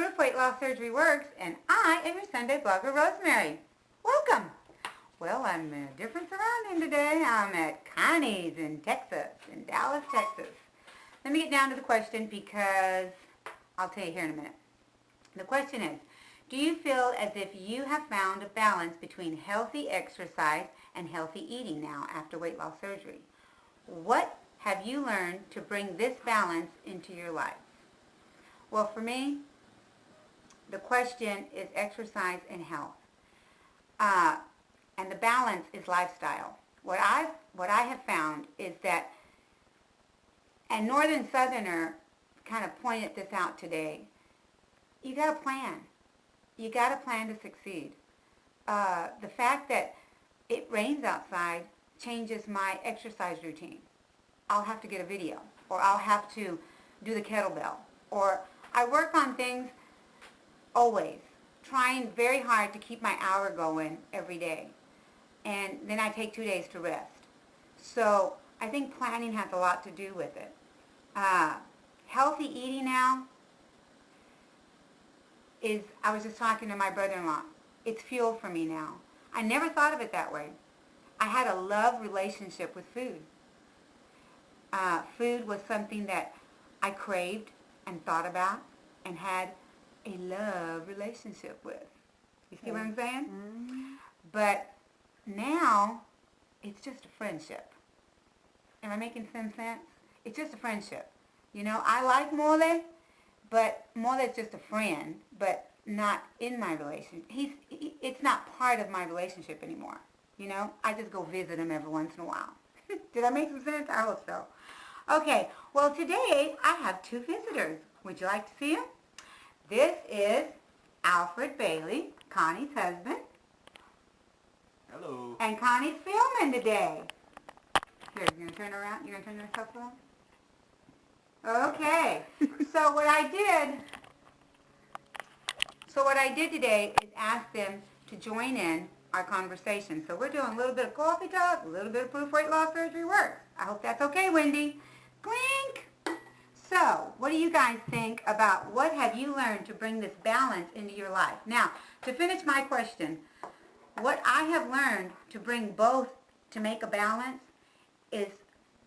Proof Weight Loss Surgery Works, and I am your Sunday blogger, Rosemary. Welcome. Well, I'm in a different surrounding today. I'm at Connie's in Texas, in Dallas, Texas. Let me get down to the question because I'll tell you here in a minute. The question is, do you feel as if you have found a balance between healthy exercise and healthy eating now after weight loss surgery? What have you learned to bring this balance into your life? Well, for me, the question is exercise and health. And the balance is lifestyle. What I have found is that, and Northern Southerner kind of pointed this out today, you got to plan. You got to plan to succeed. The fact that it rains outside changes my exercise routine. I'll have to get a video, or I'll have to do the kettlebell, or I work on things always, trying very hard to keep my hour going every day. And then I take 2 days to rest. So I think planning has a lot to do with it. Healthy eating now is, I was just talking to my brother-in-law, it's fuel for me now. I never thought of it that way. I had a love relationship with food. Food was something that I craved and thought about and had a love relationship with. You see what I'm saying? Mm-hmm. But now, it's just a friendship. Am I making some sense? It's just a friendship. You know, I like Mole, but Mole's just a friend, but not in my relationship. It's not part of my relationship anymore. You know, I just go visit him every once in a while. Did I make some sense? I hope so. Okay, well today I have two visitors. Would you like to see them? This is Alfred Bailey, Connie's husband. Hello. And Connie's filming today. Here, you're going to turn around? You're going to turn yourself around? Okay. So what I did today is ask them to join in our conversation. So we're doing a little bit of coffee talk, a little bit of Proof Weight Loss Surgery Works. I hope that's okay, Wendy. Clink! So, what do you guys think about what have you learned to bring this balance into your life? Now, to finish my question, what I have learned to bring both to make a balance is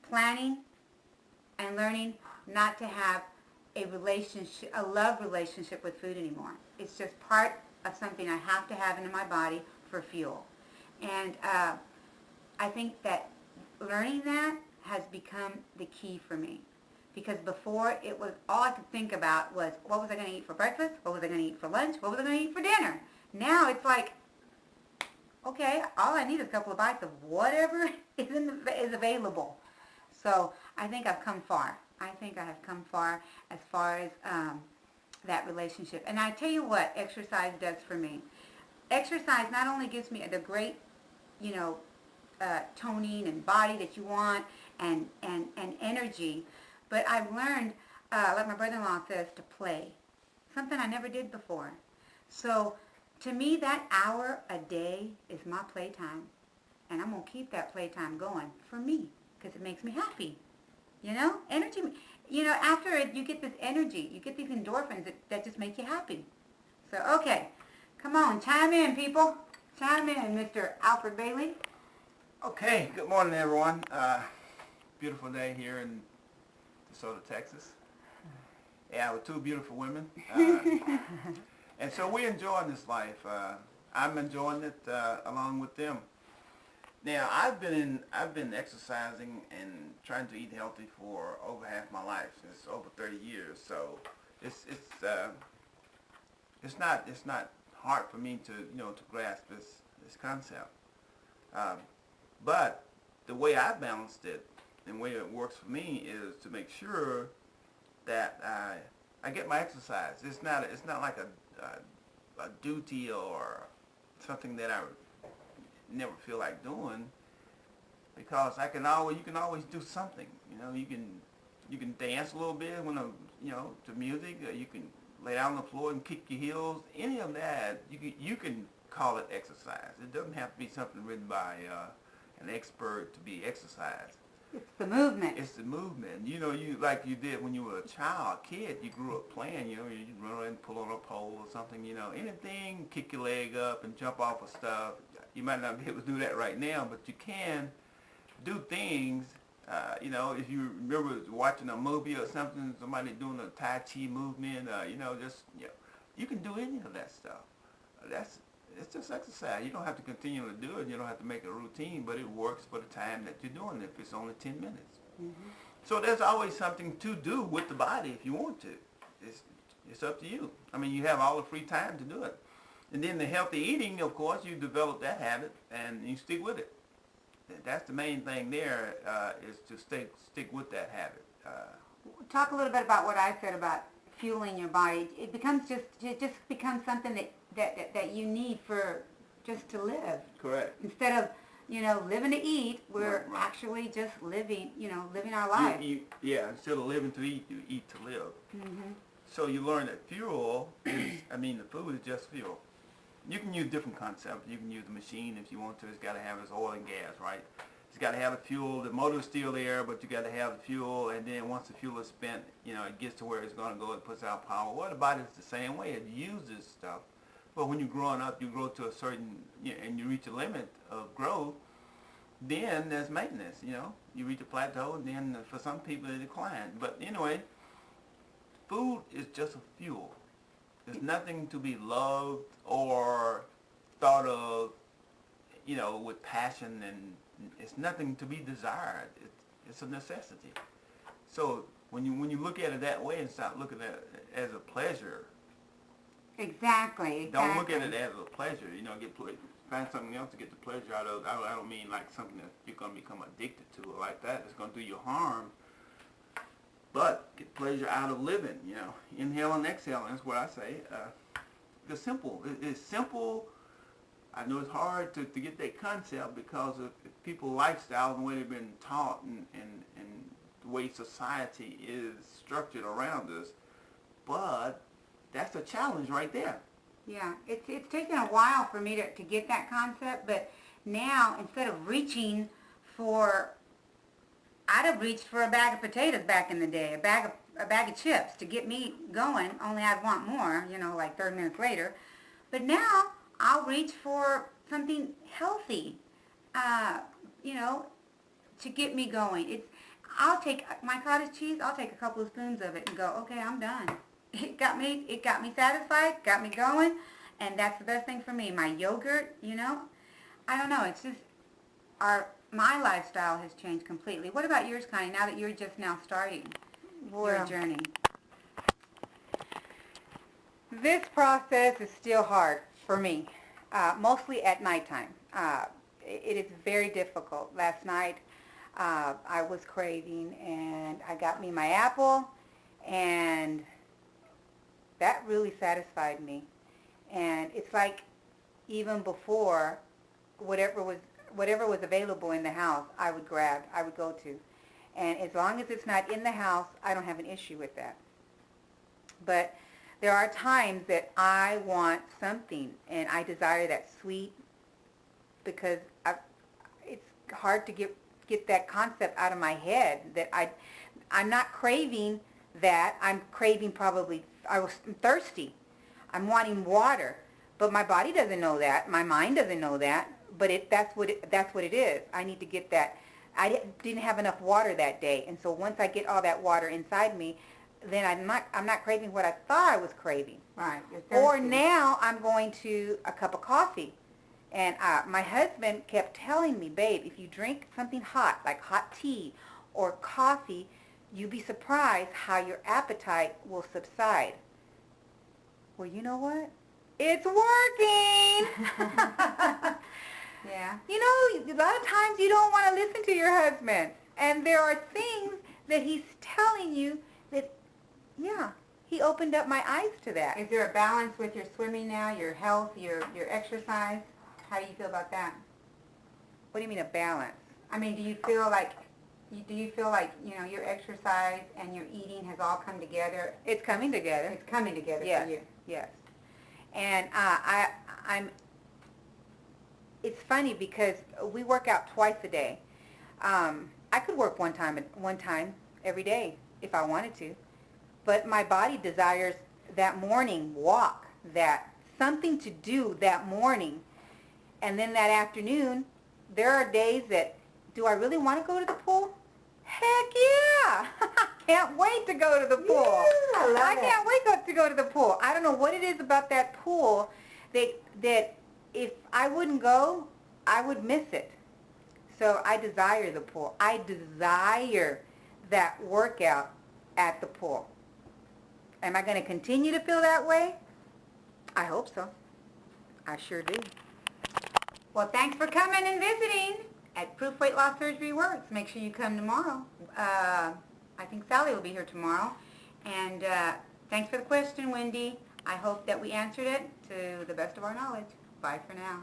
planning and learning not to have a relationship, a love relationship with food anymore. It's just part of something I have to have in my body for fuel. And I think that learning that has become the key for me. Because before, it was all I could think about was, what was I going to eat for breakfast? What was I going to eat for lunch? What was I going to eat for dinner? Now it's like, okay, all I need is a couple of bites of whatever is available. So I think I've come far. I think I have come far as that relationship. And I tell you what exercise does for me. Exercise not only gives me the great, you know, toning and body that you want and energy, but I've learned, like my brother-in-law says, to play. Something I never did before. So to me, that hour a day is my playtime. And I'm going to keep that playtime going for me because it makes me happy. You know, energy. You know, after it, you get this energy. You get these endorphins that just make you happy. So, okay. Come on, chime in, people. Chime in, Mr. Alfred Bailey. Okay, good morning, everyone. Beautiful day here in DeSoto, Texas. Yeah, with two beautiful women. And so we're enjoying this life. I'm enjoying it along with them. Now, I've been exercising and trying to eat healthy for over half my life. It's over 30 years, so it's not hard for me to to grasp this concept. But the way I balanced it and the way it works for me is to make sure that I get my exercise. It's not like a duty or something that I never feel like doing, because you can always do something. You know, you can dance a little bit when to music. Or you can lay down on the floor and kick your heels. Any of that, you can call it exercise. It doesn't have to be something written by an expert to be exercise. It's the movement. It's the movement. You know, you like you did when you were a kid, you grew up playing, you know, you run around and pull on a pole or something, you know, anything, kick your leg up and jump off of stuff. You might not be able to do that right now, but you can do things. You know, if you remember watching a movie or something, somebody doing a Tai Chi movement, you know, just, you know, you can do any of that stuff. It's just exercise. You don't have to continue to do it. You don't have to make it a routine, but it works for the time that you're doing it, if it's only 10 minutes. Mm-hmm. So there's always something to do with the body if you want to. It's up to you. I mean, you have all the free time to do it. And then the healthy eating, of course, you develop that habit and you stick with it. That's the main thing there, is to stick with that habit. Talk a little bit about what I said about fueling your body. It just becomes something that you need for just to live. Correct. Instead of, you know, living to eat, we're right. actually just living, you know, living our life. Yeah, instead of living to eat, you eat to live. Mm-hmm. So you learn that fuel is, I mean, the food is just fuel. You can use different concepts. You can use the machine if you want to. It's got to have its oil and gas, right? It's got to have the fuel. The motor's still there, but you got to have the fuel. And then once the fuel is spent, you know, it gets to where it's going to go. It puts out power. Well, the body's the same way. It uses stuff. But when you're growing up, you grow to a certain, you know, and you reach a limit of growth, then there's maintenance, you know. You reach a plateau, and then for some people it declines. But anyway, food is just a fuel. There's nothing to be loved or thought of, you know, with passion, and it's nothing to be desired. It's a necessity. So when you look at it that way and start looking at it as a pleasure. Exactly. Don't look at it as a pleasure. You know, find something else to get the pleasure out of. I don't mean like something that you're going to become addicted to or like that. It's going to do you harm. But get pleasure out of living, you know. Inhale and exhale, that's what I say. It's simple. It's simple. I know it's hard to get that concept because of people's lifestyle and the way they've been taught and the way society is structured around us. But that's a challenge right there. Yeah, it's taken a while for me to get that concept, but now instead of reaching for, I'd have reached for a bag of potatoes back in the day, a bag of chips to get me going, only I'd want more, you know, like 30 minutes later. But now I'll reach for something healthy, you know, to get me going. I'll take my cottage cheese, I'll take a couple of spoons of it and go, okay, I'm done. It got me satisfied, got me going, and that's the best thing for me. My yogurt, you know, I don't know, it's just my lifestyle has changed completely. What about yours, Connie, now that you're just now starting your journey? This process is still hard for me, mostly at nighttime. It is very difficult. Last night I was craving, and I got me my apple, and that really satisfied me. And it's like even before, whatever was available in the house, I would go to. And as long as it's not in the house, I don't have an issue with that. But there are times that I want something, and I desire that sweet, because it's hard to get that concept out of my head that I'm not craving that. I'm craving I'm thirsty. I'm wanting water, but my body doesn't know that. My mind doesn't know that. But that's what it is. I need to get that. I didn't have enough water that day, and so once I get all that water inside me, then I'm not craving what I thought I was craving. Right. Or now I'm going to a cup of coffee, and my husband kept telling me, babe, if you drink something hot, like hot tea or coffee, you'd be surprised how your appetite will subside. Well, you know what? It's working. Yeah. You know, a lot of times you don't want to listen to your husband. And there are things that he's telling you that, yeah, he opened up my eyes to that. Is there a balance with your swimming now, your health, your exercise? How do you feel about that? What do you mean a balance? I mean, do you feel like, you know, your exercise and your eating has all come together? It's coming together. It's coming together for you. Yes. And it's funny because we work out twice a day. I could work one time every day if I wanted to, but my body desires that morning walk, that something to do that morning. And then that afternoon, there are days that, do I really want to go to the pool? Heck yeah! Can't wait to go to the pool. Yeah, I love I it. can't wait to go to the pool. I don't know what it is about that pool that if I wouldn't go, I would miss it. So I desire the pool. I desire that workout at the pool. Am I going to continue to feel that way? I hope so. I sure do. Well, thanks for coming and visiting at Proof Weight Loss Surgery Works. Make sure you come tomorrow. I think Sally will be here tomorrow. And thanks for the question, Wendy. I hope that we answered it to the best of our knowledge. Bye for now.